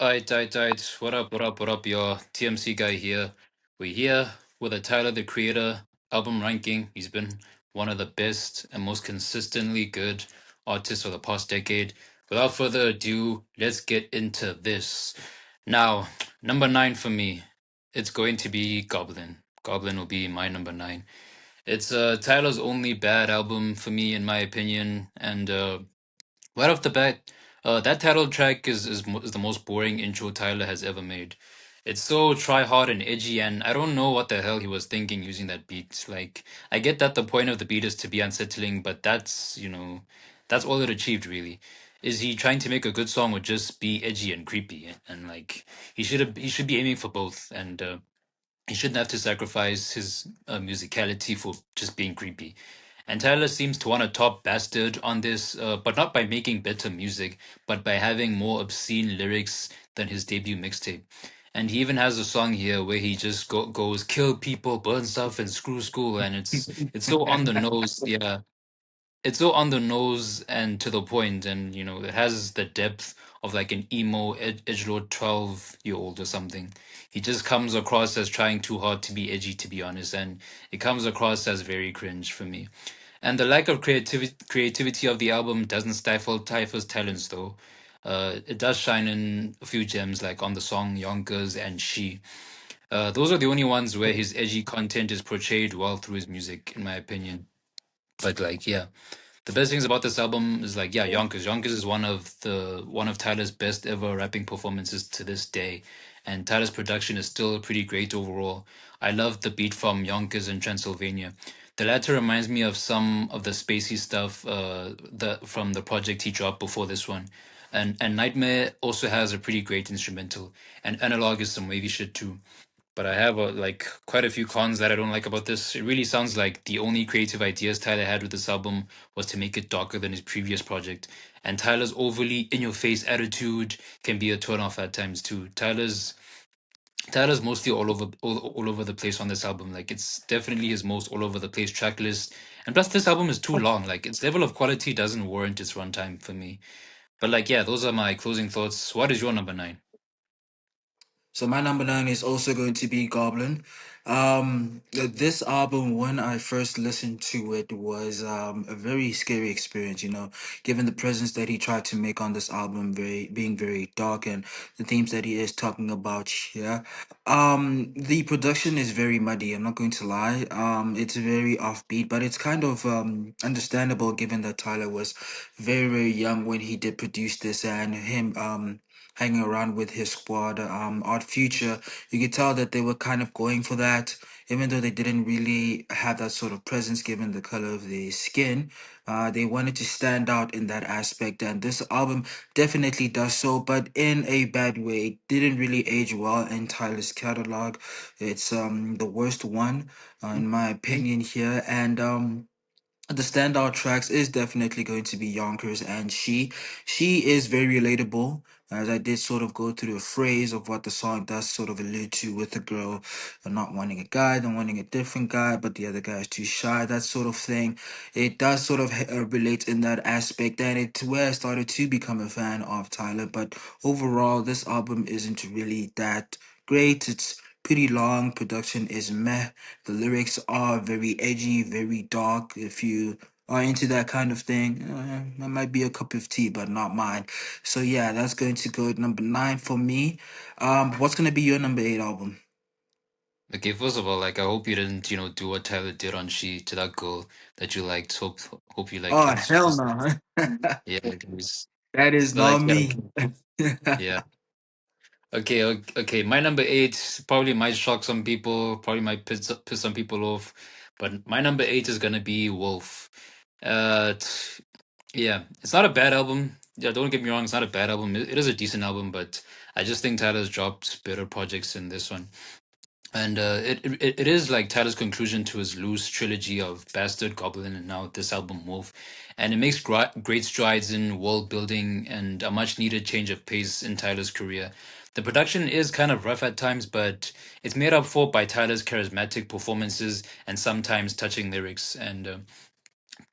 Aight. What up? Your TMC guy here. We're here with a Tyler, the Creator album ranking. He's been one of the best and most consistently good artists of the past decade. Without further ado, let's get into this. Now, number nine for me, it's going to be Goblin. Goblin will be my number nine. It's Tyler's only bad album for me, in my opinion, and right off the bat, that title track is the most boring intro Tyler has ever made. It's so try hard and edgy, and I don't know what the hell he was thinking using that beat. Like, I get that the point of the beat is to be unsettling, but that's all it achieved really. Is he trying to make a good song or just be edgy and creepy? And like, he should be aiming for both, and he shouldn't have to sacrifice his musicality for just being creepy. And Tyler seems to want to top Bastard on this, but not by making better music, but by having more obscene lyrics than his debut mixtape. And he even has a song here where he just goes kill people, burn stuff, and screw school, and it's so on the nose. Yeah, it's so on the nose and to the point, and it has the depth of like an emo edgelord 12-year-old or something. He just comes across as trying too hard to be edgy, to be honest, and it comes across as very cringe for me. And the lack of creativity of the album doesn't stifle Typha's talents, though. It does shine in a few gems, like on the song Yonkers and She. Those are the only ones where his edgy content is portrayed well through his music, in my opinion. But like, yeah, the best things about this album is like, yeah, Yonkers. Yonkers is one of Tyler's best ever rapping performances to this day, and Tyler's production is still pretty great overall. I love the beat from Yonkers in Transylvania. The latter reminds me of some of the spacey stuff from the project he dropped before this one. And Nightmare also has a pretty great instrumental, and Analog is some wavy shit too. But I have like quite a few cons that I don't like about this. It really sounds like the only creative ideas Tyler had with this album was to make it darker than his previous project. And Tyler's overly in-your-face attitude can be a turn-off at times too. Tyler's mostly all over the place on this album. Like it's definitely his most all over the place track list. And plus, this album is too long. Like its level of quality doesn't warrant its runtime for me. But like, yeah, those are my closing thoughts. What is your number nine? So my number nine is also going to be Goblin. This album, when I first listened to it, was a very scary experience. Given the presence that he tried to make on this album, being very dark, and the themes that he is talking about here. The production is very muddy. I'm not going to lie. It's very offbeat, but it's kind of understandable given that Tyler was very very young when he did produce this, and him hanging around with his squad, Odd Future. You could tell that they were kind of going for that, even though they didn't really have that sort of presence given the color of their skin. They wanted to stand out in that aspect, and this album definitely does so, but in a bad way. It didn't really age well in Tyler's catalog. It's the worst one, in my opinion here, and the standout tracks is definitely going to be Yonkers and She. She is very relatable, as I did sort of go through a phrase of what the song does sort of allude to with the girl not wanting a guy, then wanting a different guy, but the other guy is too shy, that sort of thing. It does sort of relate in that aspect, and it's where I started to become a fan of Tyler. But overall, this album isn't really that great. It's pretty long, production is meh, the lyrics are very edgy, very dark. If you are into that kind of thing, that might be a cup of tea, but not mine. So yeah, that's going to go at number nine for me. What's gonna be your number eight album? Okay, first of all, like I hope you didn't, do what Tyler did on She to that girl that you liked. Hope you like Oh her. hell no! Yeah, guys. That is But not like, yeah, me. okay. Yeah. Okay. My number eight probably might shock some people, probably might piss some people off, but my number eight is gonna be Wolf. Yeah, it's not a bad album. Yeah, don't get me wrong, it's not a bad album. It is a decent album, but I just think Tyler's dropped better projects than this one. And it is like Tyler's conclusion to his loose trilogy of Bastard, Goblin, and now this album, Wolf. And it makes great strides in world building and a much needed change of pace in Tyler's career. The production is kind of rough at times, but it's made up for by Tyler's charismatic performances and sometimes touching lyrics. And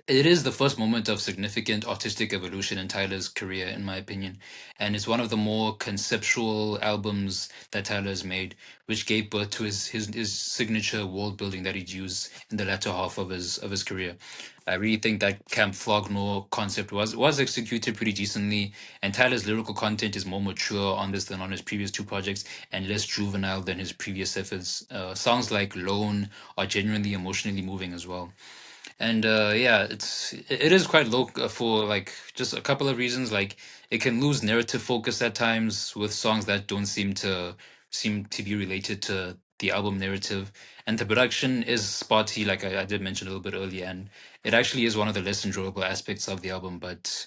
it is the first moment of significant artistic evolution in Tyler's career, in my opinion. And it's one of the more conceptual albums that Tyler has made, which gave birth to his signature world building that he'd use in the latter half of his career. I really think that Camp Floggnor concept was executed pretty decently, and Tyler's lyrical content is more mature on this than on his previous two projects, and less juvenile than his previous efforts. Songs like Lone are genuinely emotionally moving as well. And yeah, it is quite low for like just a couple of reasons. Like it can lose narrative focus at times with songs that don't seem to be related to the album narrative, and the production is spotty, like I did mention a little bit earlier, and it actually is one of the less enjoyable aspects of the album. But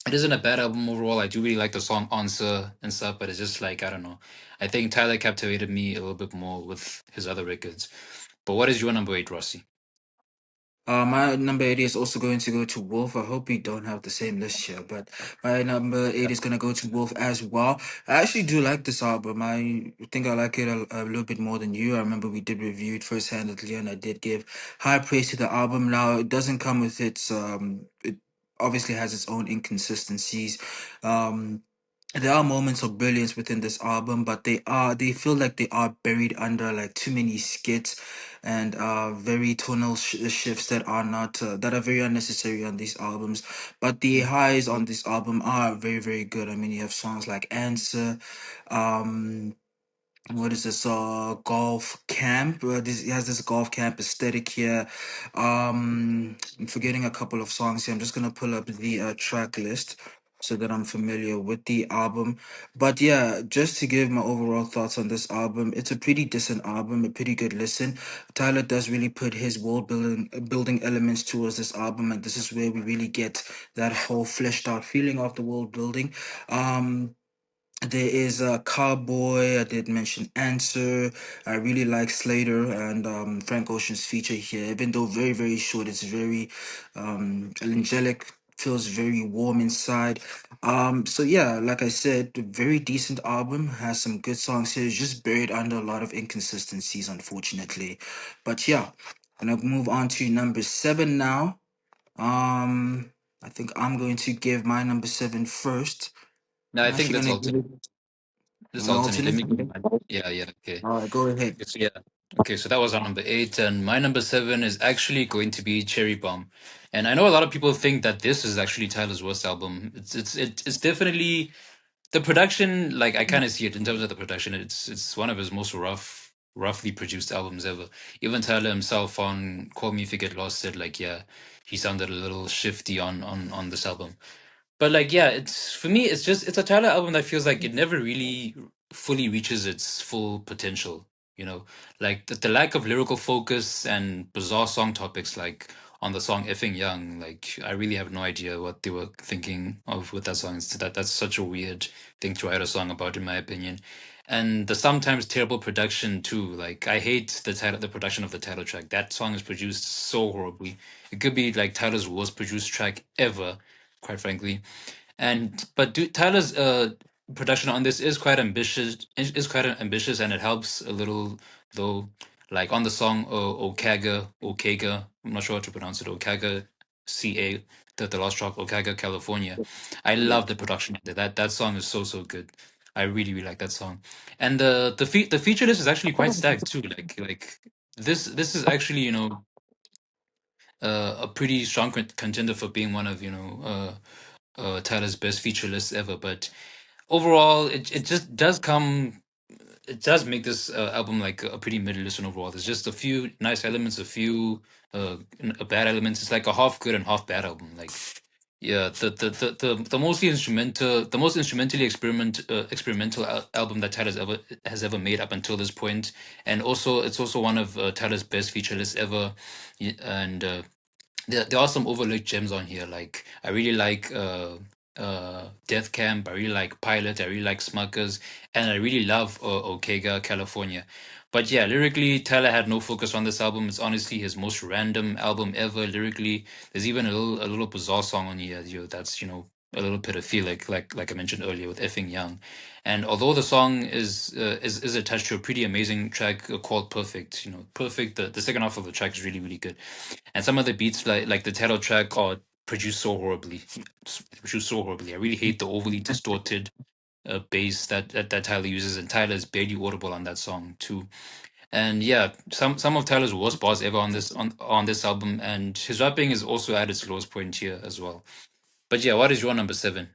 it isn't a bad album overall. I do really like the song Answer and stuff, but it's just like I don't know. I think Tyler captivated me a little bit more with his other records. But what is your number eight, Rossi? My number 8 is also going to go to Wolf. I hope we don't have the same list here, but my number 8 is going to go to Wolf as well. I actually do like this album. I think I like it a little bit more than you. I remember we did review it first-handedly, and I did give high praise to the album. Now, it doesn't come with it obviously has its own inconsistencies. Um, there are moments of brilliance within this album, but they feel like they are buried under like too many skits and very tonal shifts that are not that are very unnecessary on these albums. But the highs on this album are very very good. I mean, you have songs like Answer, um, what is this golf camp, this he has this golf camp aesthetic here. I'm forgetting a couple of songs here. I'm just gonna pull up the track list so that I'm familiar with the album. But yeah, just to give my overall thoughts on this album, it's a pretty decent album, a pretty good listen. Tyler does really put his world building elements towards this album, and this is where we really get that whole fleshed out feeling of the world building. um there is a Cowboy. I did mention Answer. I really like Slater and Frank Ocean's feature here. Even though very, very short, it's very angelic, feels very warm inside. So yeah, like I said, a very decent album, has some good songs here. It's just buried under a lot of inconsistencies, unfortunately. But yeah, gonna move on to number 7 now. I think I'm going to give my number 7 first. No, I'm I think actually let's gonna alternate. give it. Let's We alternate. Let alternate? me. Okay. Yeah, yeah. Okay. All right, go ahead. It's yeah. Okay, so that was our number eight, and my number seven is actually going to be Cherry Bomb. And I know a lot of people think that this is actually Tyler's worst album. It's definitely the production. Like I kind of see it in terms of the production. It's one of his most roughly produced albums ever. Even Tyler himself on Call Me If You Get Lost said like, yeah, he sounded a little shifty on this album. But like, yeah, it's for me, it's a Tyler album that feels like it never really fully reaches its full potential. You know, like the lack of lyrical focus and bizarre song topics, like on the song "Effing Young." Like, I really have no idea what they were thinking of with that song. That's such a weird thing to write a song about, in my opinion. And the sometimes terrible production too. Like, I hate the production of the title track. That song is produced so horribly. It could be like Tyler's worst produced track ever, quite frankly. And but Tyler's production on this is quite ambitious. Is quite ambitious, and it helps a little though. Like on the song Okaga, I'm not sure how to pronounce it. Okaga, CA, the last track, Okaga, California. I Yeah. love the production. That song is so good. I really like that song, and the feature list is actually quite stacked too. Like this is actually a pretty strong contender for being one of Tyler's best feature lists ever. But overall, it just does come. It does make this album like a pretty mid listen overall. There's just a few nice elements, a few bad elements. It's like a half good and half bad album. Like yeah, the mostly instrumental, the most instrumentally experimental album that Tyler's ever has ever made up until this point, and also it's also one of Tyler's best feature lists ever, and there are some overlooked gems on here. Like I really like Death Camp, I really like Pilot, I really like Smuckers, and I really love Okega, California. But yeah, lyrically, Tyler had no focus on this album. It's honestly his most random album ever lyrically. There's even a little bizarre song on here, that's a little pedophilic, like I mentioned earlier with effing young. And although the song is attached to a pretty amazing track called Perfect, Perfect. The second half of the track is really really good, and some of the beats like the title track are produced so horribly, produced so horribly. I really hate the overly distorted bass that Tyler uses, and Tyler is barely audible on that song too. And yeah, some of Tyler's worst bars ever on this album, and his rapping is also at its lowest point here as well. But yeah, what is your number seven?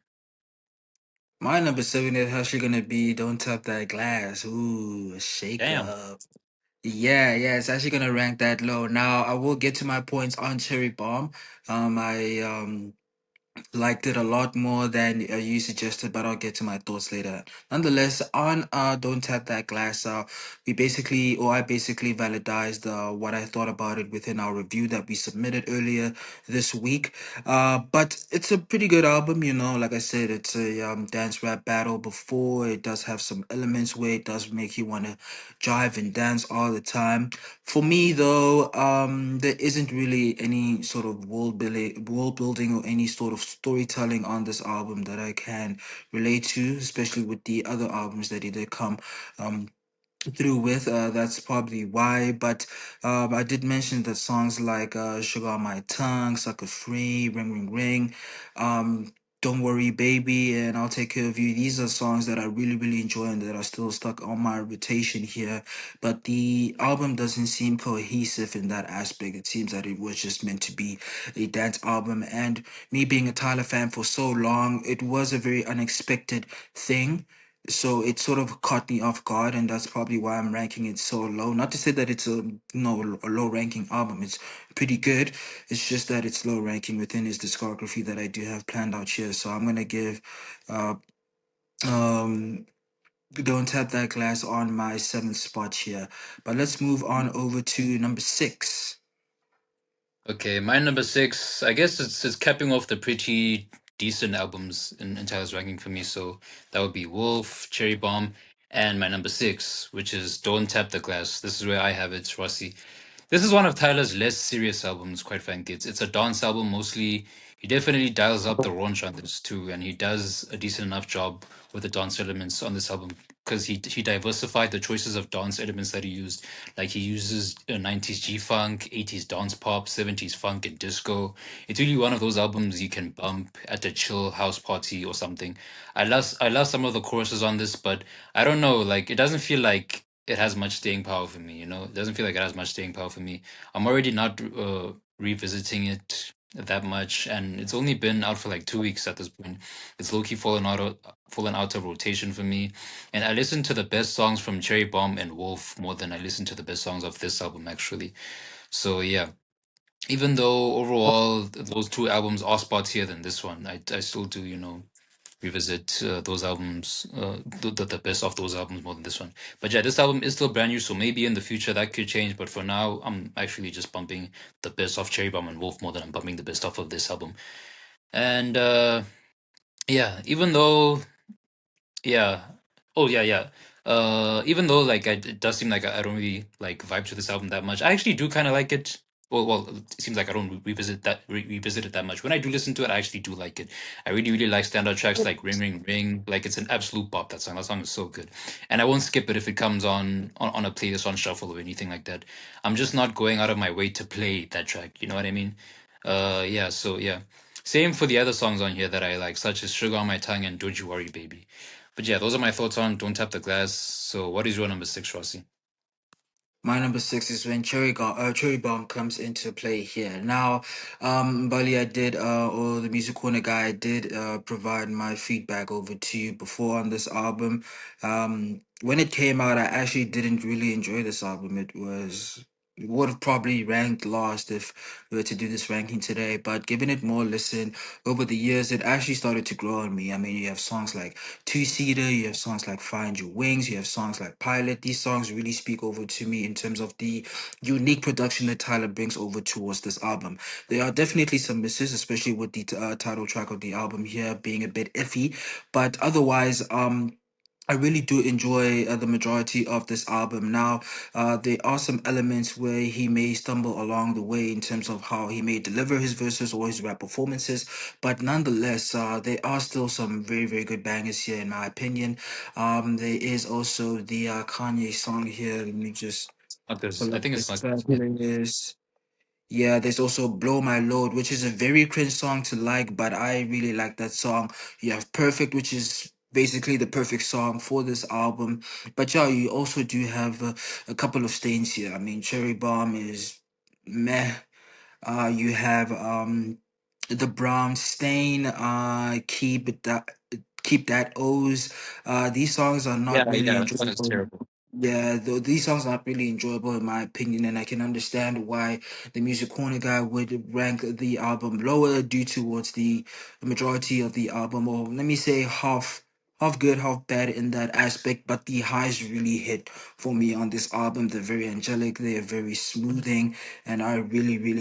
My number seven is actually gonna be "Don't Tap That Glass." Ooh, a shake Damn. up. Yeah, yeah, it's actually gonna rank that low. Now I will get to my points on Cherry Bomb. I liked it a lot more than you suggested, but I'll get to my thoughts later. Nonetheless, on Don't Tap That Glass, I basically validized what I thought about it within our review that we submitted earlier this week. But it's a pretty good album, like I said, it's a dance rap battle before. It does have some elements where it does make you want to jive and dance all the time. For me, though, there isn't really any sort of world building, or any sort of storytelling on this album that I can relate to, especially with the other albums that he did come um, through with. That's probably why. But I did mention that songs like "Sugar on My Tongue," "Sucker Free," "Ring Ring Ring," um, "Don't Worry Baby," and "I'll Take Care of You." These are songs that I really really enjoy and that are still stuck on my rotation here. But the album doesn't seem cohesive in that aspect. It seems that it was just meant to be a dance album. And me being a Tyler fan for so long, it was a very unexpected thing, so it sort of caught me off guard, and that's probably why I'm ranking it so low. Not to say that it's a low ranking album. It's pretty good. It's just that it's low ranking within his discography that I do have planned out here. So I'm gonna give uh um Don't Tap That Glass on my seventh spot here. But let's move on over to number six. Okay, my number six. I guess it's capping off the pretty decent albums in Tyler's ranking for me. So that would be Wolf, Cherry Bomb, and my number six, which is Don't Tap the Glass. This is where I have it, Rossi. This is one of Tyler's less serious albums, quite frankly. It's a dance album mostly. He definitely dials up the raunch on this too, and he does a decent enough job with the dance elements on this album because he diversified the choices of dance elements that he used. Like he uses 90s G funk, 80s dance pop, 70s funk, and disco. It's really one of those albums you can bump at a chill house party or something. I love some of the choruses on this, but I don't know, like it doesn't feel like it has much staying power for me, It doesn't feel like it has much staying power for me. I'm already not revisiting it that much, and it's only been out for like 2 weeks at this point. It's low key fallen out of rotation for me. And I listen to the best songs from Cherry Bomb and Wolf more than I listen to the best songs of this album, actually. So yeah, even though overall those two albums are spottier than this one, I still do, revisit those albums, the best of those albums more than this one. But yeah, this album is still brand new, so maybe in the future that could change. But for now, I'm actually just bumping the best of Cherry Bomb and Wolf more than I'm bumping the best off of this album. And yeah, even though yeah. Oh yeah, yeah. Even though like it does seem like I don't really like vibe to this album that much, I actually do kind of like it. Well, it seems like I don't revisit it that much. When I do listen to it, I actually do like it. I really, really like standout tracks like "Ring Ring Ring." Like it's an absolute bop. That song is so good, and I won't skip it if it comes on a playlist on shuffle or anything like that. I'm just not going out of my way to play that track. You know what I mean? Yeah. So yeah, same for the other songs on here that I like, such as "Sugar on My Tongue" and "Don't You Worry, Baby." But yeah, those are my thoughts on Don't Tap the Glass. So what is your number six, Rossi? My number six is when Cherry Bomb comes into play here. Now, Bali, or the music corner guy, I did provide my feedback over to you before on this album. When it came out, I actually didn't really enjoy this album. It would have probably ranked last if we were to do this ranking today, but giving it more listen over the years, it actually started to grow on me. I mean, you have songs like Two Seater, you have songs like Find Your Wings, you have songs like Pilot. These songs really speak over to me in terms of the unique production that Tyler brings over towards this album. There are definitely some misses, especially with the title track of the album here being a bit iffy, but otherwise, I really do enjoy the majority of this album. Now, there are some elements where he may stumble along the way in terms of how he may deliver his verses or his rap performances, but nonetheless, there are still some very, very good bangers here, in my opinion. There is also the Kanye song here. Let me just Because pull I up think it's this like track yeah, list. Yeah, there's also Blow My Load, which is a very cringe song to like, but I really like that song. You have Perfect, which is basically the perfect song for this album. But yeah, you also do have a couple of stains here. I mean, Cherry Bomb is meh. You have the Brown Stain, Keep That O's. These songs are not really yeah, that song is enjoyable. terrible. Yeah, these songs are not really enjoyable in my opinion, and I can understand why the music corner guy would rank the album lower due towards the majority of the album, or let me say half good, half bad in that aspect. But the highs really hit for me on this album. They're very angelic, they're very smoothing, and I really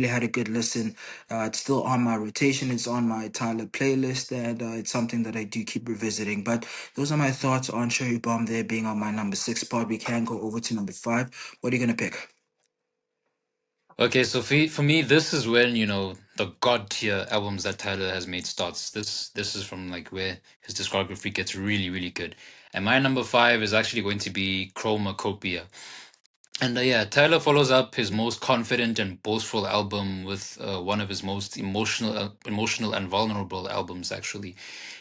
had a good listen. It's still on my rotation, it's on my Tyler playlist, and it's something that I do keep revisiting. But those are my thoughts on Cherry Bomb there being on my number six spot. We can go over to number five. What are you gonna pick? Okay, so for me, this is when the god tier albums that Tyler has made starts. This is from like where his discography gets really really good. And my number five is actually going to be Chromacopia. And yeah, Tyler follows up his most confident and boastful album with one of his most emotional and vulnerable albums. Actually,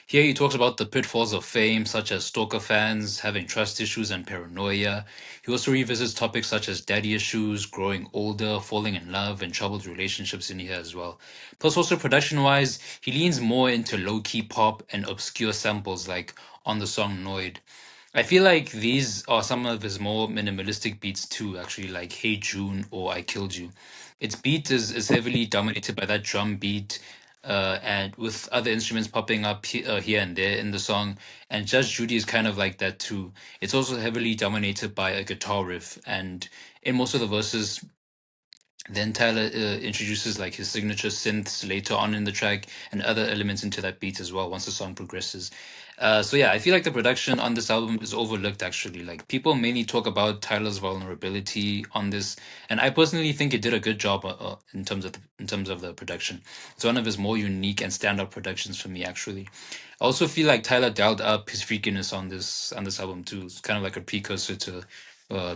here he talks about the pitfalls of fame, such as stalker fans, having trust issues, and paranoia. He also revisits topics such as daddy issues, growing older, falling in love, and troubled relationships in here as well. Plus, also production-wise, he leans more into low-key pop and obscure samples, like on the song "Noid." I feel like these are some of his more minimalistic beats too, actually, like Hey June or I Killed You. Its beat is heavily dominated by that drum beat, and with other instruments popping up here and there in the song. And Judge Judy is kind of like that too. It's also heavily dominated by a guitar riff, and in most of the verses, then Tyler introduces like his signature synths later on in the track and other elements into that beat as well once the song progresses. So yeah, I feel like the production on this album is overlooked actually. Like people mainly talk about Tyler's vulnerability on this, and I personally think it did a good job in terms of the production. It's one of his more unique and standout productions for me actually. I also feel like Tyler dialed up his freakiness on this album too. It's kind of like a precursor to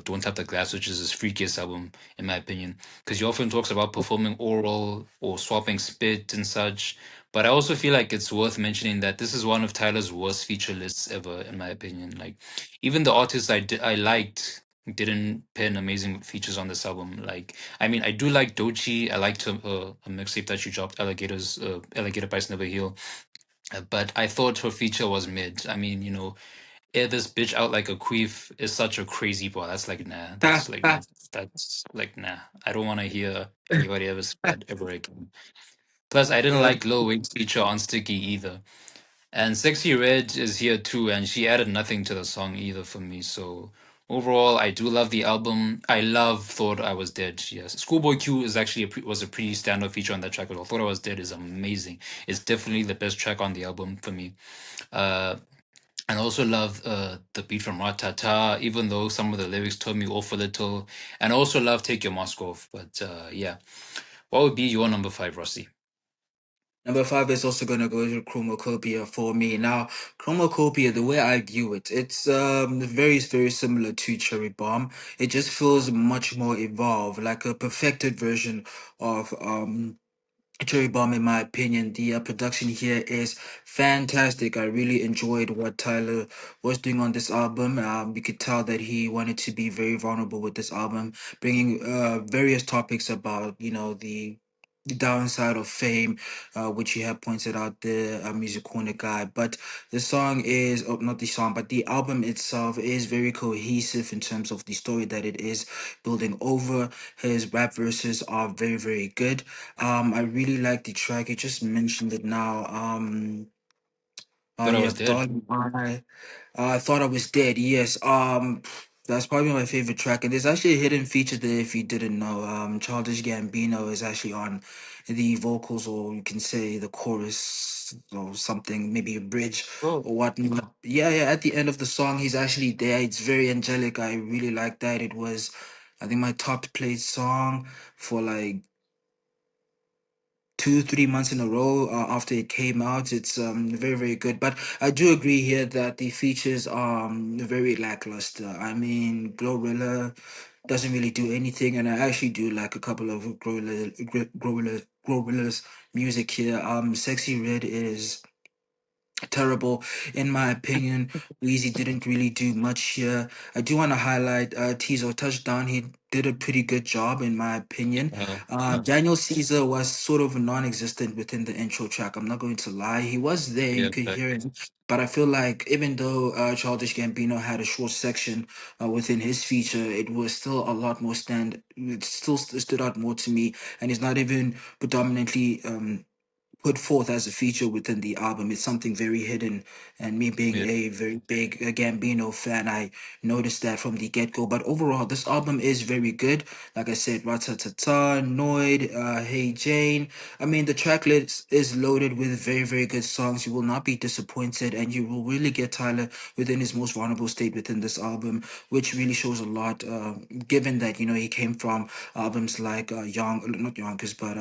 Don't Tap the Glass, which is his freakiest album in my opinion, because he often talks about performing oral or swapping spit and such. But I also feel like it's worth mentioning that this is one of Tyler's worst feature lists ever, in my opinion. Like, even the artists I liked didn't pen amazing features on this album. Like, I mean, I do like Dochi. I liked a mixtape that she dropped, Alligator Bites Never Heal. But I thought her feature was mid. I mean, air this bitch out like a queef is such a crazy bar. That's like nah. That's like nah. I don't want to hear anybody ever say that ever again. Plus, I didn't Yeah. like Lil Wayne's feature on Sticky either. And Sexy Red is here too, and she added nothing to the song either for me. So overall, I do love the album. I love Thought I Was Dead. Yes, Schoolboy Q is actually was a pretty standout feature on that track as well. Thought I Was Dead is amazing. It's definitely the best track on the album for me. Uh, and I also love the beat from Ratata, even though some of the lyrics turned me off a little. And I also love Take Your Mask Off. But yeah, what would be your number five, Rossi? Number five is also gonna go to Chromacopia for me. Now, Chromacopia, the way I view it, it's very similar to Cherry Bomb. It just feels much more evolved, like a perfected version of Cherry Bomb, in my opinion. The production here is fantastic. I really enjoyed what Tyler was doing on this album. You could tell that he wanted to be very vulnerable with this album, bringing various topics about, the downside of fame, which you have pointed out the music corner guy. But the song is, oh, not the song, but the album itself is very cohesive in terms of the story that it is building over. His rap verses are very good. I really like the track. You just mentioned it now. Thought I You was have dead. I thought I was dead. Yes. That's probably my favorite track, and there's actually a hidden feature there if you didn't know. Childish Gambino is actually on. the vocals, or you can say the chorus or something, maybe a bridge Oh, or whatnot. Yeah, yeah. At the end of the song, he's actually there. It's very angelic. I really like that. It was, I think, my top played song for like 2 3 months in a row after it came out. It's very very good, but I do agree here that the features are very lackluster. I mean, Glorilla doesn't really do anything, and I actually do like a couple of Glorilla's music here. Sexy Red is terrible in my opinion. Weezy didn't really do much here. I do want to highlight Tizo Touchdown. He did a pretty good job in my opinion. uh, Daniel Caesar was sort of non-existent within the intro track. I'm not going to lie. He was there, you yeah, could but hear him. But I feel like even though Childish Gambino had a short section within his feature, it was still a lot more It still stood out more to me, and he's not even predominantly put forth as a feature within the album. It's something very hidden. And me being yeah, a very big Gambino fan, I noticed that from the get go. But overall, this album is very good. Like I said, Ratatata, Noid, Hey Jane. I mean, the track list is loaded with very, very good songs. You will not be disappointed, and you will really get Tyler within his most vulnerable state within this album, which really shows a lot, given that, he came from albums like not Yonkers, but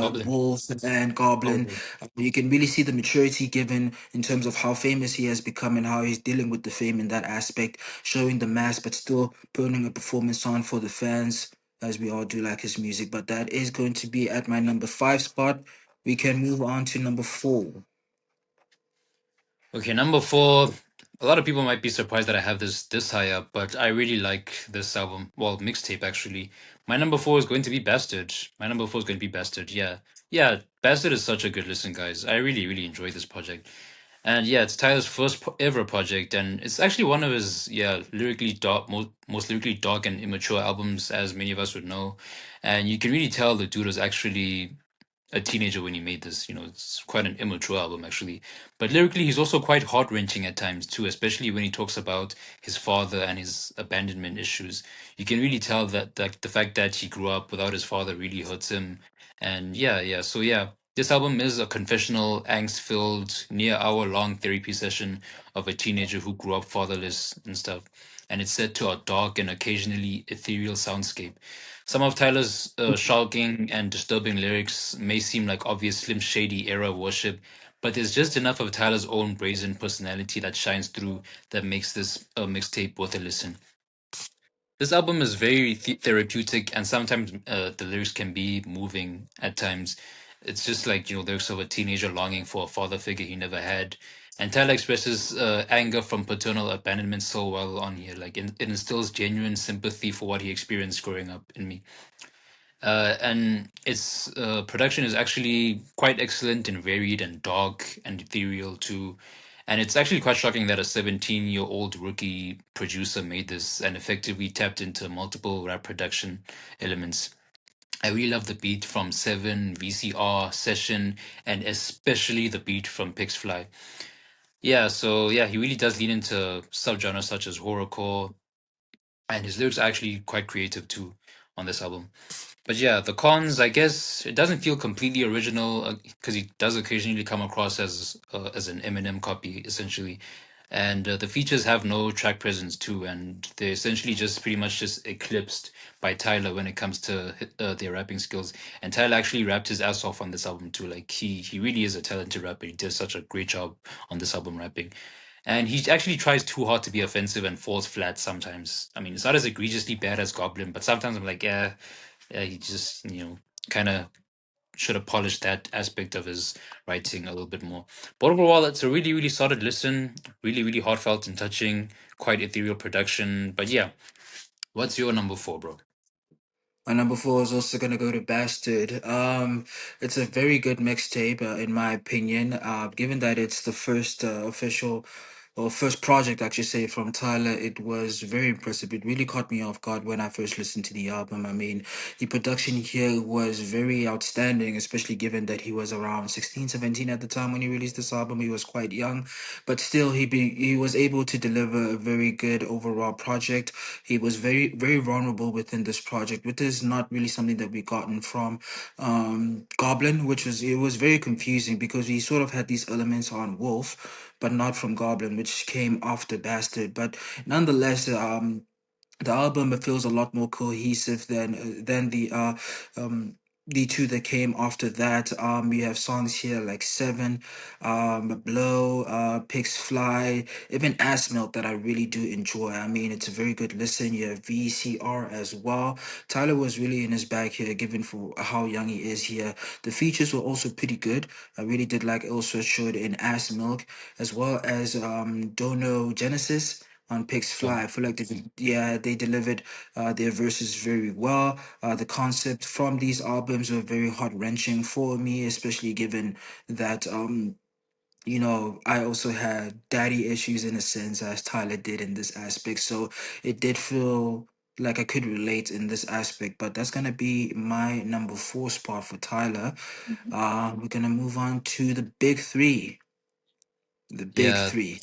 Goblin. Wolf and Goblin. Oh, You can really see the maturity given in terms of how famous he has become and how he's dealing with the fame in that aspect, showing the mass but still putting a performance on for the fans, as we all do like his music. But that is going to be at my number five spot. We can move on to number four. okay, number four. A lot of people might be surprised that I have this high up, but I really like this album. Well, mixtape actually. My number four is going to be Bastard. My number four is going to be Bastard. Yeah, yeah. Bastard is such a good listen, guys. I really, really enjoy this project. And yeah, it's Tyler's first ever project, and it's actually one of his lyrically dark, most lyrically dark and immature albums, as many of us would know. And you can really tell the dude was actually a teenager when he made this. You know, it's quite an immature album actually. But lyrically, he's also quite heart wrenching at times too, especially when he talks about his father and his abandonment issues. You can really tell that the fact that he grew up without his father really hurts him. And yeah, yeah. So yeah, this album is a confessional, angst-filled, near-hour-long therapy session of a teenager who grew up fatherless and stuff. And it's set to a dark and occasionally ethereal soundscape. Some of Tyler's shocking and disturbing lyrics may seem like obvious Slim Shady era worship, but there's just enough of Tyler's own brazen personality that shines through that makes this mixtape worth a listen. This album is very therapeutic, and sometimes the lyrics can be moving at times. It's just like, lyrics of a teenager longing for a father figure he never had. And Tyler expresses anger from paternal abandonment so well on here. Like, it instills genuine sympathy for what he experienced growing up in me. And its production is actually quite excellent and varied and dark and ethereal too. And it's actually quite shocking that a 17-year-old rookie producer made this and effectively tapped into multiple rap production elements. I really love the beat from Seven, VCR, Session, and especially the beat from Pixfly. Yeah, so yeah, he really does lean into subgenres such as horrorcore, and his lyrics are actually quite creative too on this album. But yeah, the cons, I guess, it doesn't feel completely original because he does occasionally come across as an Eminem copy, essentially. And the features have no track presence too, and they're essentially just pretty much just eclipsed by Tyler when it comes to their rapping skills. And Tyler actually rapped his ass off on this album too. Like he really is a talented rapper. He did such a great job on this album rapping. And he actually tries too hard to be offensive and falls flat sometimes. I mean, it's not as egregiously bad as Goblin, but sometimes I'm like, yeah, he just, kind of should have polished that aspect of his writing a little bit more. But overall, it's a really, really solid listen, really, really heartfelt and touching, quite ethereal production. But yeah, what's your number four, bro? My number four is also gonna go to Bastard. It's a very good mixtape, in my opinion. Given that it's the first official or first project, I should say, from Tyler. It was very impressive. It really caught me off guard when I first listened to the album. I mean, the production here was very outstanding, especially given that he was around 16, 17 at the time when he released this album. He was quite young, but still, he was able to deliver a very good overall project. He was very vulnerable within this project, which is not really something that we gotten from Goblin, which was it was very confusing because we sort of had these elements on Wolf, but not from Goblin, which came after Bastard. But nonetheless, the album it feels a lot more cohesive than the two that came after that. You have songs here like Seven, Blow, Pigs Fly, even Ass Melt that I really do enjoy. I mean, it's a very good listen. You have VCR as well. Tyler was really in his bag here, given for how young he is here. The features were also pretty good. I really did like also showed in Ass Milk, as well as Dono Genesis on Pigs So, Fly. I feel like they delivered their verses very well. The concept from these albums were very heart wrenching for me, especially given that I also had daddy issues in a sense as Tyler did in this aspect. So it did feel like I could relate in this aspect, but that's gonna be my number four spot for Tyler. We're gonna move on to the big three. The big yeah, three.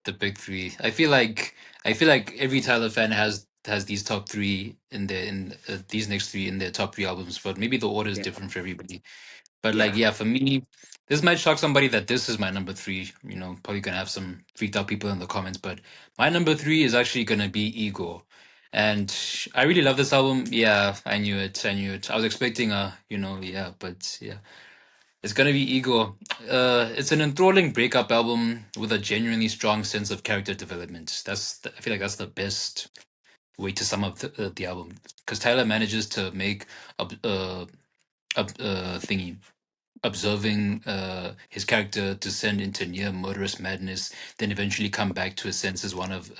the big three. I feel like every Tyler fan has these top three in their in these next three in their top three albums, but maybe the order is Yeah. different for everybody. But like, Yeah. yeah, for me, this might shock somebody that this is my number three. Probably gonna have some freaked out people in the comments, but my number three is actually gonna be Igor. And I really love this album. Yeah, I knew it. I knew it. I was expecting yeah, but yeah, it's gonna be Igor. It's an enthralling breakup album with a genuinely strong sense of character development. I feel like that's the best way to sum up the album because Tyler manages to make a thingy observing his character descend into near murderous madness, then eventually come back to his senses. One of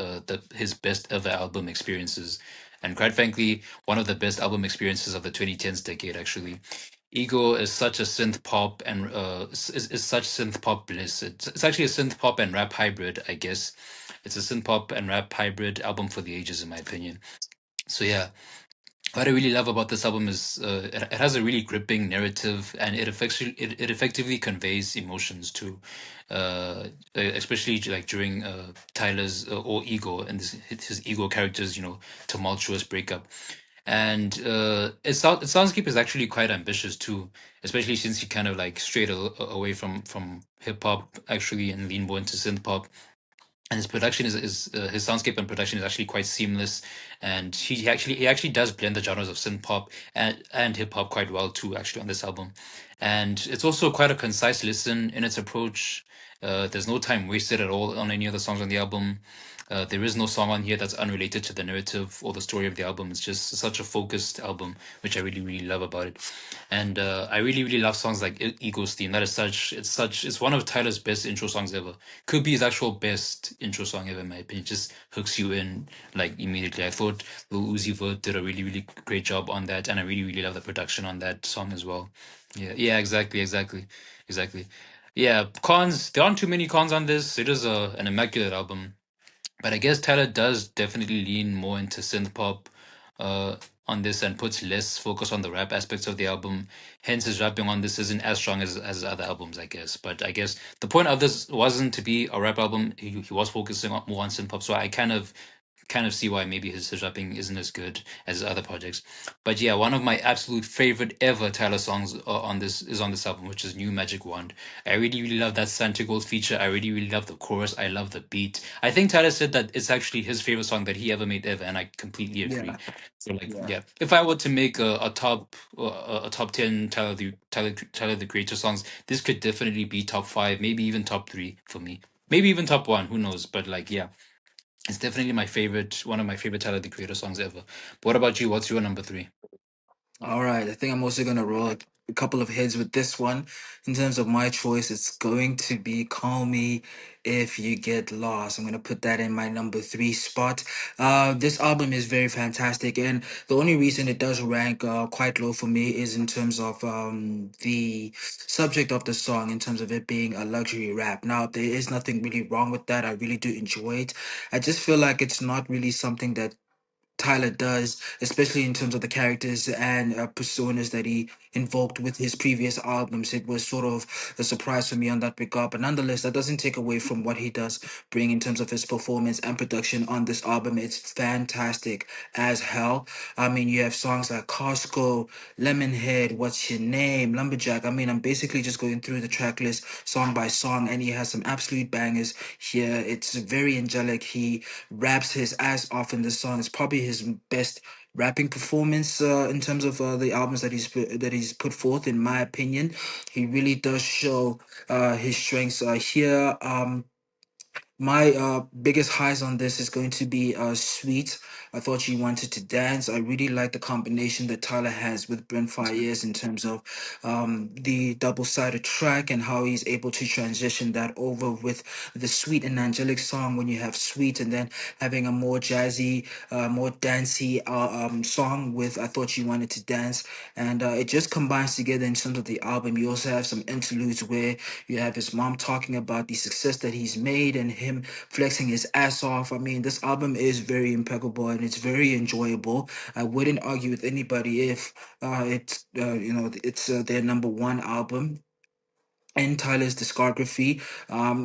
his best ever album experiences, and quite frankly, one of the best album experiences of the 2010s decade. Actually, Ego is such a synth pop and is such synth pop bliss. It's actually a synth pop and rap hybrid, I guess. It's a synth pop and rap hybrid album for the ages, in my opinion. So yeah, what I really love about this album is it has a really gripping narrative and it effectively conveys emotions too, especially like during Tyler's or Ego and his Ego character's tumultuous breakup. And its soundscape is actually quite ambitious too, especially since he kind of like strayed away from hip hop actually and leaned more into synth pop, and his production is his soundscape and production is actually quite seamless, and he actually does blend the genres of synth pop and hip hop quite well too actually on this album, and it's also quite a concise listen in its approach. There's no time wasted at all on any of the songs on the album. There is no song on here that's unrelated to the narrative or the story of the album. It's just such a focused album, which I really really love about it. And I really really love songs like Ego's theme. That is it's one of Tyler's best intro songs ever. Could be his actual best intro song ever, in my opinion. Just hooks you in like immediately. I thought Lil Uzi Vert did a really, really great job on that, and I really, really love the production on that song as well. Yeah, yeah, exactly. Yeah, cons. There aren't too many cons on this. It is an immaculate album, but I guess Tyler does definitely lean more into synth pop uh, on this and puts less focus on the rap aspects of the album. Hence, his rapping on this isn't as strong as other albums, I guess. But I guess the point of this wasn't to be a rap album. He was focusing more on synth pop, so I kind of see why maybe his rapping isn't as good as his other projects. But yeah, one of my absolute favorite ever Tyler songs on this album, which is New Magic Wand. I really really love that Santa Gold feature. I really really love the chorus. I love the beat. I think Tyler said that it's actually his favorite song that he ever made ever, and I completely agree. Yeah. So like Yeah. yeah, if I were to make a top 10 Tyler the Creator songs, this could definitely be top 5, maybe even top 3 for me. Maybe even top 1, who knows? But like yeah, it's definitely one of my favorite Tyler the Creator songs ever. But what about you? What's your number 3? All right. I think I'm also gonna roll. a couple of heads with this one. In terms of my choice, it's going to be Call Me If You Get Lost. I'm going to put that in my number three spot. This album is very fantastic, and the only reason it does rank quite low for me is in terms of the subject of the song, in terms of it being a luxury rap. Now, there is nothing really wrong with that. I really do enjoy it. I just feel like it's not really something that Tyler does, especially in terms of the characters and personas that he invoked with his previous albums. It was sort of a surprise for me on that regard. But nonetheless, that doesn't take away from what he does bring in terms of his performance and production on this album. It's fantastic as hell. I mean, you have songs like Costco, Lemonhead, What's Your Name, Lumberjack. I mean, I'm basically just going through the track list song by song, and he has some absolute bangers here. It's very angelic. He raps his ass off in this song. It's probably his best rapping performance in terms of the albums that he's put forth. In my opinion, he really does show his strengths here. My biggest highs on this is going to be Sweet. I thought you wanted to dance. I really like the combination that Tyler has with Brent Fayez in terms of the double-sided track and how he's able to transition that over with the sweet and angelic song when you have Sweet, and then having a more jazzy, more dancey song with I Thought You Wanted to Dance. And it just combines together in terms of the album. You also have some interludes where you have his mom talking about the success that he's made and him flexing his ass off. I mean, this album is very impeccable and it's very enjoyable. I wouldn't argue with anybody if it's their number one album in Tyler's discography.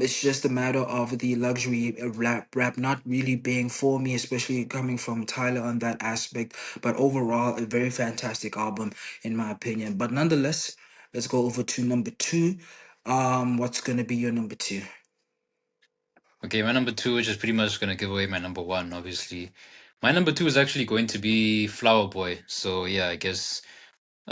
It's just a matter of the luxury rap not really being for me, especially coming from Tyler on that aspect. But overall, a very fantastic album in my opinion. But nonetheless, let's go over to number two. What's gonna be your number two? Okay, my number two, which is pretty much gonna give away my number one, obviously. My number two is actually going to be Flower Boy. So yeah, I guess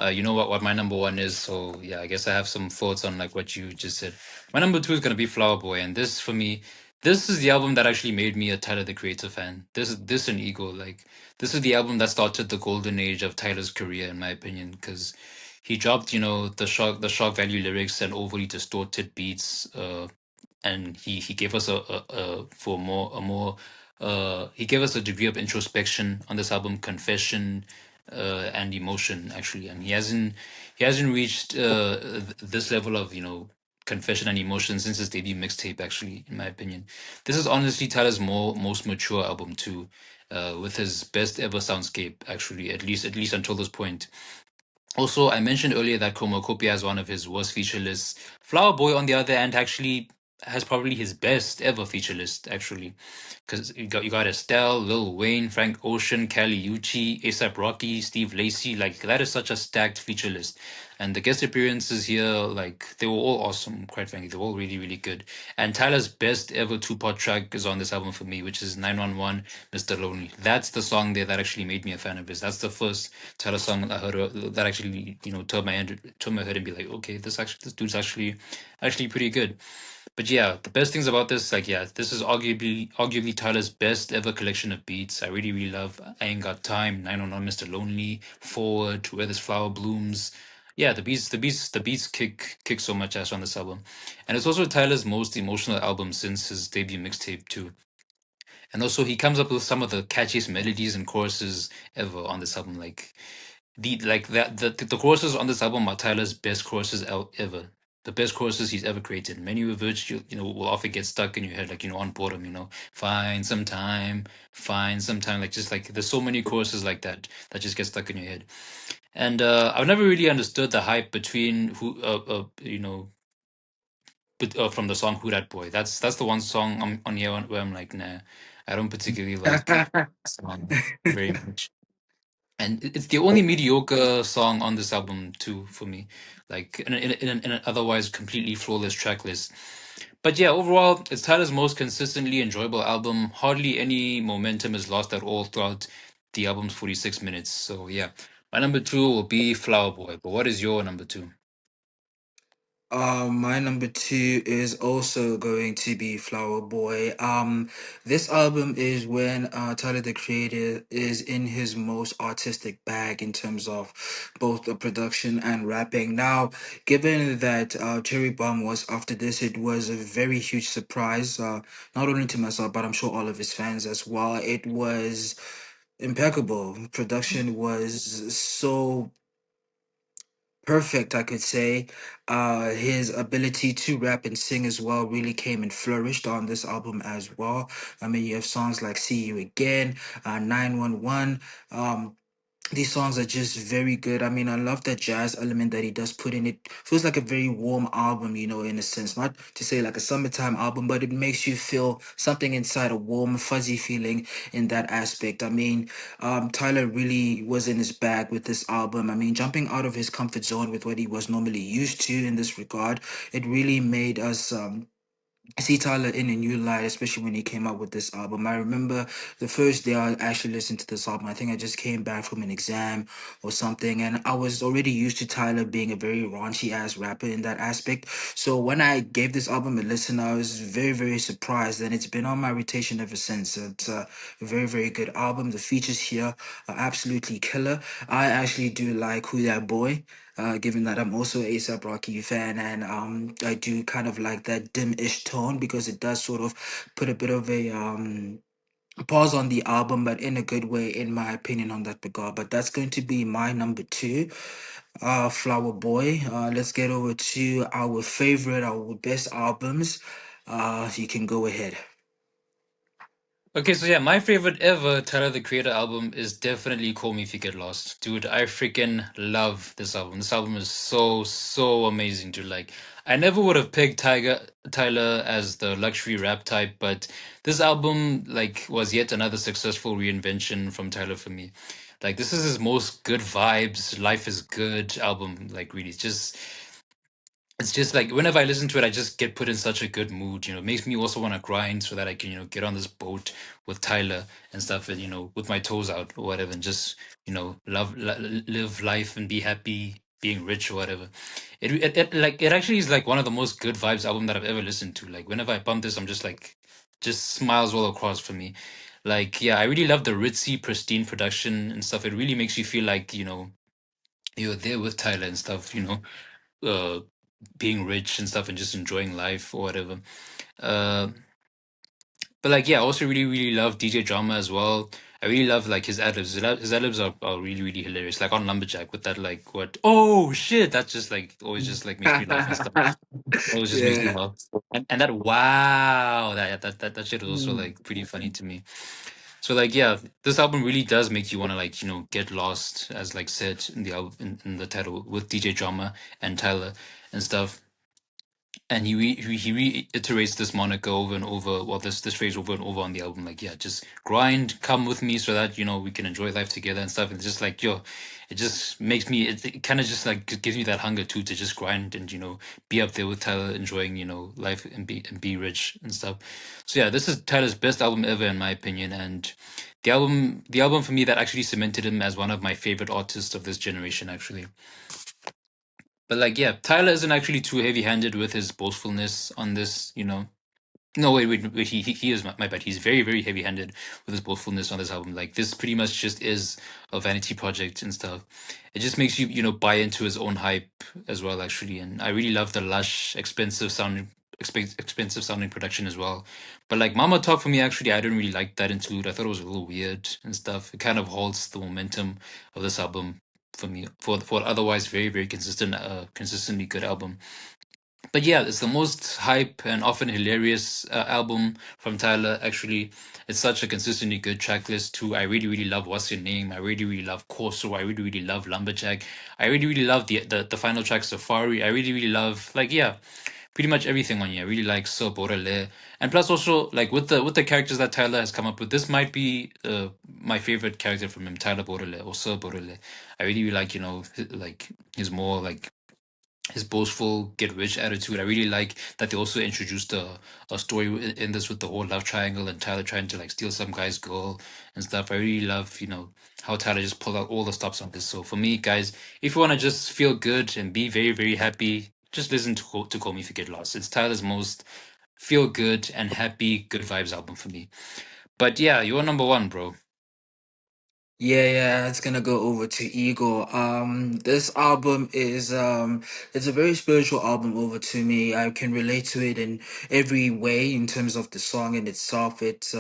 you know what my number one is. So yeah, I guess I have some thoughts on like what you just said. My number two is gonna be Flower Boy, and this for me, this is the album that actually made me a Tyler the Creator fan. This and Ego, like this is the album that started the golden age of Tyler's career, in my opinion, because he dropped, the shock value lyrics and overly distorted beats. And he gave us he gave us a degree of introspection on this album, confession and emotion actually, and he hasn't reached this level of confession and emotion since his debut mixtape actually, in my opinion. This is honestly Tyler's most mature album too, with his best ever soundscape actually, at least until this point. Also, I mentioned earlier that Chromakopia is one of his worst feature lists. Flower Boy, on the other hand, actually has probably his best ever feature list, actually. Because you got Estelle, Lil Wayne, Frank Ocean, Kali Uchis, ASAP Rocky, Steve Lacy. Like, that is such a stacked feature list. And the guest appearances here, like, they were all awesome, quite frankly. They were all really, really good. And Tyler's best ever two-part track is on this album for me, which is 911 Mr. Lonely. That's the song there that actually made me a fan of his. That's the first Tyler song I heard that actually, turned my head and be like, okay, this dude's actually pretty good. But yeah, the best things about this, like, yeah, this is arguably Tyler's best ever collection of beats. I really, really love I Ain't Got Time, 911 Mr. Lonely, Forward, Where This Flower Blooms. Yeah, the beats kick so much ass on this album. And it's also Tyler's most emotional album since his debut mixtape too. And also he comes up with some of the catchiest melodies and choruses ever on this album. Like the choruses on this album are Tyler's best choruses ever. The best choruses he's ever created. Many of which will often get stuck in your head, like on boredom. Find some time. Like just like there's so many choruses like that just get stuck in your head. And I've never really understood the hype between from the song "Who Dat Boy." That's the one song on here where I'm like, nah, I don't particularly like the song very much. And it's the only mediocre song on this album too for me, like in an otherwise completely flawless track list. But yeah, overall, it's Tyler's most consistently enjoyable album. Hardly any momentum is lost at all throughout the album's 46 minutes. So yeah, my number two will be Flower Boy. But what is your number two? My number two is also going to be Flower Boy. This album is when Tyler the Creator is in his most artistic bag in terms of both the production and rapping. Now, given that Cherry Bomb was after this, it was a very huge surprise, not only to myself, but I'm sure all of his fans as well. It was impeccable. Production was so perfect, I could say. His ability to rap and sing as well really came and flourished on this album as well. I mean, you have songs like "See You Again," 911. These songs are just very good. I mean, I love that jazz element that he does put in it. Feels like a very warm album, you know, in a sense. Not to say like a summertime album, but it makes you feel something inside, a warm, fuzzy feeling in that aspect. I mean, Tyler really was in his bag with this album. I mean, jumping out of his comfort zone with what he was normally used to in this regard, it really made us I see Tyler in a new light, especially when he came out with this album. I remember the first day I actually listened to this album. I think I just came back from an exam or something, and I was already used to Tyler being a very raunchy ass rapper in that aspect. So when I gave this album a listen, I was very, very surprised, and it's been on my rotation ever since. It's a very, very good album. The features here are absolutely killer. I actually do like Who That Boy, given that I'm also a ASAP Rocky fan, and I do kind of like that dim-ish tone because it does sort of put a bit of a pause on the album, but in a good way, in my opinion, on that regard. But that's going to be my number two, Flower Boy. Let's get over to our favorite, our best albums. You can go ahead. Okay, so yeah, my favorite ever Tyler the Creator album is definitely Call Me If You Get Lost. Dude, I freaking love this album. This album is so, so amazing, dude. Like, I never would have picked Tyler as the luxury rap type, but this album, like, was yet another successful reinvention from Tyler for me. Like, this is his most good vibes, life is good album. Like, really, it's just like whenever I listen to it, I just get put in such a good mood. You know, it makes me also want to grind so that I can, get on this boat with Tyler and stuff, and with my toes out or whatever, and just live life and be happy, being rich or whatever. It actually is like one of the most good vibes album that I've ever listened to. Like whenever I bump this, I'm just like, just smiles all across for me. Like yeah, I really love the ritzy, pristine production and stuff. It really makes you feel like you're there with Tyler and stuff. Uh, being rich and stuff and just enjoying life or whatever. Uh, but like, yeah, I also really, really love DJ Drama as well. I really love like his ad-libs. His ad-libs are really, really hilarious. Like on Lumberjack with that like what oh shit, that just like always just like makes me laugh and stuff. Always just makes me Yeah. laugh. And that wow, that shit is also like pretty funny to me. So like yeah, this album really does make you want to like, get lost, as like said in the album in the title with DJ Drama and Tyler and stuff. And he reiterates this moniker over and over, well, this phrase over and over on the album, like, yeah, just grind, come with me, so that we can enjoy life together and stuff. And it's just like, yo, it just makes me, it kind of just like gives me that hunger too to just grind and be up there with Tyler, enjoying life and be rich and stuff. So yeah, this is Tyler's best album ever in my opinion, and the album for me that actually cemented him as one of my favorite artists of this generation, actually. But like, yeah, Tyler isn't actually too heavy-handed with his boastfulness on this. No, wait. He is my bad. He's very, very heavy-handed with his boastfulness on this album. Like, this pretty much just is a vanity project and stuff. It just makes you, buy into his own hype as well, actually. And I really love the lush, expensive sounding production as well. But like Mama Talk for me, actually, I didn't really like that interlude. I thought it was a little weird and stuff. It kind of halts the momentum of this album for me, for otherwise very, very consistently good album. But yeah, it's the most hype and often hilarious album from Tyler. Actually, it's such a consistently good track list too. I really, really love What's Your Name. I really, really love Corso. I really, really love Lumberjack. I really, really love the final track Safari. I really, really love, like, yeah, pretty much everything on here. I really like So Borele. And plus also like with the characters that Tyler has come up with, this might be my favorite character from him, Tyler Borele or So Borele. I really, really like, like his more like his boastful get rich attitude. I really like that they also introduced a story in this with the whole love triangle and Tyler trying to like steal some guy's girl and stuff. I really love, how Tyler just pulled out all the stops on this. So for me, guys, if you want to just feel good and be very, very happy, just listen to Call Me If You Get Lost. It's Tyler's most feel good and happy, good vibes album for me. But yeah, you're number one, bro. Yeah, it's gonna go over to Igor. This album is it's a very spiritual album over to me. I can relate to it in every way in terms of the song in itself. It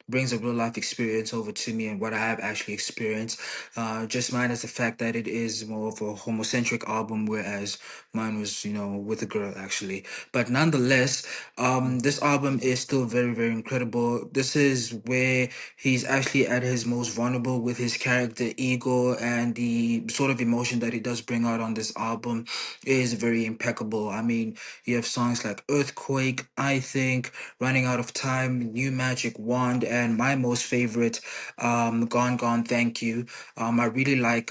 brings a real life experience over to me and what I have actually experienced. Just minus the fact that it is more of a homocentric album, whereas mine was, with a girl actually. But nonetheless, this album is still very, very incredible. This is where he's actually at his most vulnerable with his character Igor, and the sort of emotion that he does bring out on this album is very impeccable. I mean, you have songs like Earthquake, I Think, Running Out of Time, New Magic Wand, and my most favorite, Gone Gone Thank You. I really like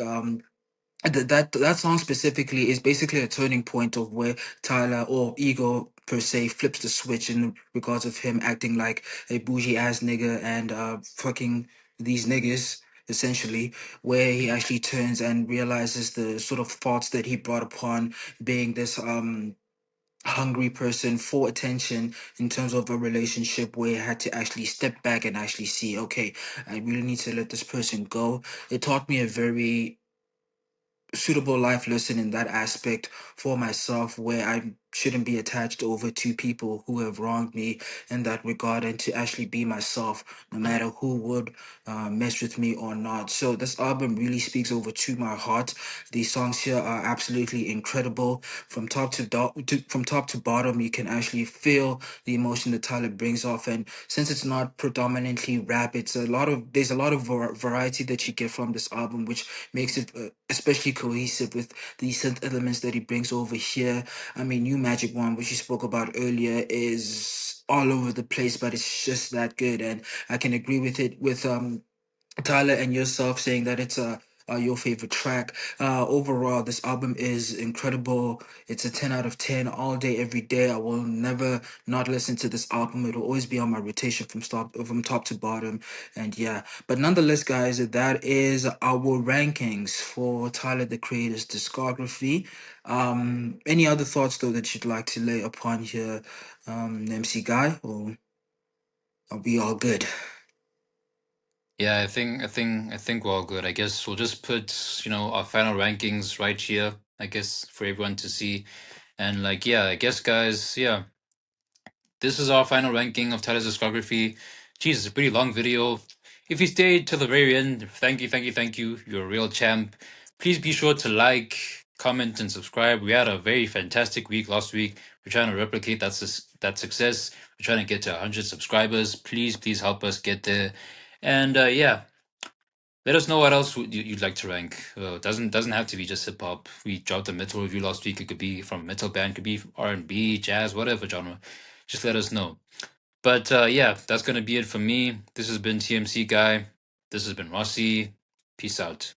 that song specifically is basically a turning point of where Tyler or Ego per se flips the switch in regards of him acting like a bougie ass nigga and fucking these niggas essentially, where he actually turns and realizes the sort of thoughts that he brought upon being this hungry person for attention in terms of a relationship, where he had to actually step back and actually see, okay, I really need to let this person go. It taught me a very suitable life lesson in that aspect for myself, where I shouldn't be attached over to people who have wronged me in that regard, and to actually be myself no matter who would mess with me or not. So this album really speaks over to my heart. The songs here are absolutely incredible from from top to bottom. You can actually feel the emotion that Tyler brings off, and since it's not predominantly rap, there's a lot of variety that you get from this album, which makes it especially cohesive with the synth elements that he brings over here. I mean, New Magic One, which you spoke about earlier, is all over the place, but it's just that good. And I can agree with it with Tyler and yourself saying that it's your favorite track. Overall, this album is incredible. It's a 10 out of 10 all day, every day. I will never not listen to this album. It'll always be on my rotation from top to bottom. And yeah, but nonetheless, guys, that is our rankings for Tyler the Creator's discography. Any other thoughts though that you'd like to lay upon here, MC Guy, or are we all good? Yeah, I think we're all good. I guess we'll just put, our final rankings right here, I guess, for everyone to see. And like, yeah, I guess guys, yeah, this is our final ranking of Tyler's discography. Jesus, a pretty long video. If you stayed till the very end, thank you, thank you, thank you. You're a real champ. Please be sure to like, comment, and subscribe. We had a very fantastic week last week. We're trying to replicate that success. We're trying to get to 100 subscribers. Please help us get there. And yeah, let us know what else you'd like to rank. Doesn't have to be just hip hop. We dropped a metal review last week. It could be from a metal band, could be R&B, jazz, whatever genre. Just let us know. But yeah, that's gonna be it for me. This has been TMC Guy. This has been Rossi. Peace out.